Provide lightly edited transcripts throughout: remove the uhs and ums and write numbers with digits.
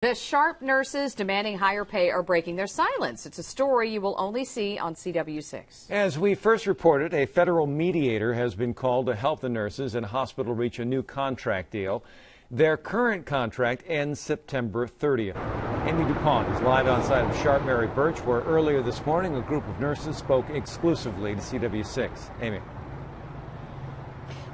The sharp nurses demanding higher pay are breaking their silence. It's a story you will only see on CW6. As we first reported, a federal mediator has been called to help the nurses in hospital reach a new contract deal. Their current contract ends September 30th. Amy DuPont is live outside of Sharp Mary Birch, where earlier this morning a group of nurses spoke exclusively to CW6. Amy.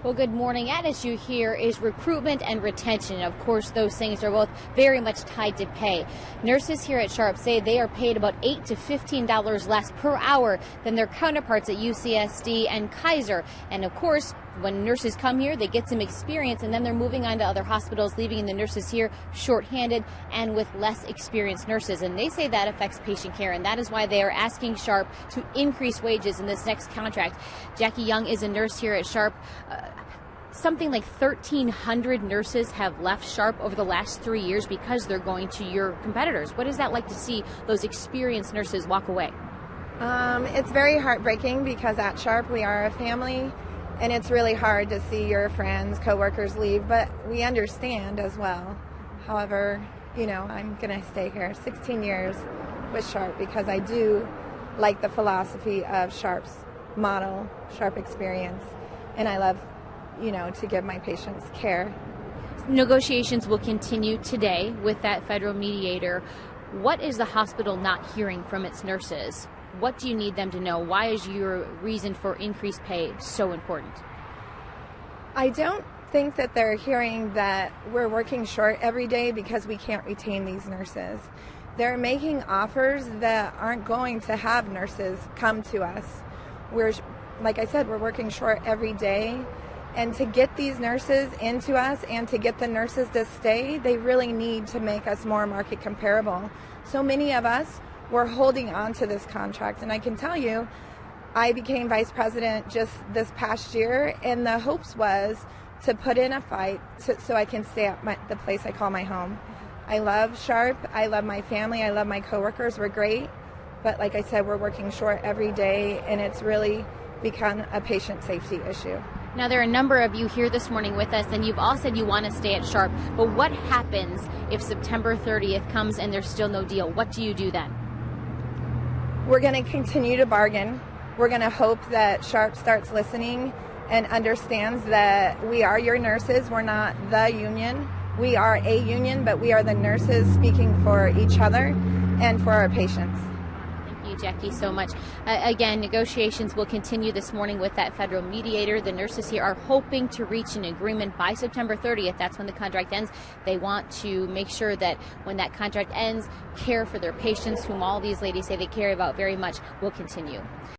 Well, good morning. At issue here is recruitment and retention. Of course, those things are both very much tied to pay. Nurses here at Sharp say they are paid about $8 to $15 less per hour than their counterparts at UCSD and Kaiser. And of course, when nurses come here, they get some experience, and then they're moving on to other hospitals, leaving the nurses here shorthanded and with less experienced nurses. And they say that affects patient care, and that is why they are asking Sharp to increase wages in this next contract. Jackie Young is a nurse here at Sharp. Something like 1,300 nurses have left Sharp over the last 3 years because they're going to your competitors. What is that like to see those experienced nurses walk away? It's very heartbreaking because at Sharp we are a family, and it's really hard to see your friends, coworkers leave, but we understand as well. However, I'm going to stay here 16 years with Sharp because I do like the philosophy of Sharp's model, Sharp experience, and I love to give my patients care. Negotiations will continue today with that federal mediator. What is the hospital not hearing from its nurses? What do you need them to know? Why is your reason for increased pay so important? I don't think that they're hearing that we're working short every day because we can't retain these nurses. They're making offers that aren't going to have nurses come to us. Like I said, we're working short every day. And to get these nurses into us and to get the nurses to stay, they really need to make us more market comparable. So many of us were holding on to this contract. And I can tell you, I became vice president just this past year, and the hopes was to put in a fight so I can stay at the place I call my home. I love Sharp. I love my family. I love my coworkers. We're great. But like I said, we're working short every day, and it's really become a patient safety issue. Now, there are a number of you here this morning with us, and you've all said you want to stay at Sharp. But what happens if September 30th comes and there's still no deal? What do you do then? We're going to continue to bargain. We're going to hope that Sharp starts listening and understands that we are your nurses. We're not the union. We are a union, but we are the nurses speaking for each other and for our patients. Thank you, Jackie, so much. Again, negotiations will continue this morning with that federal mediator. The nurses here are hoping to reach an agreement by September 30th. That's when the contract ends. They want to make sure that when that contract ends, care for their patients, whom all these ladies say they care about very much, will continue.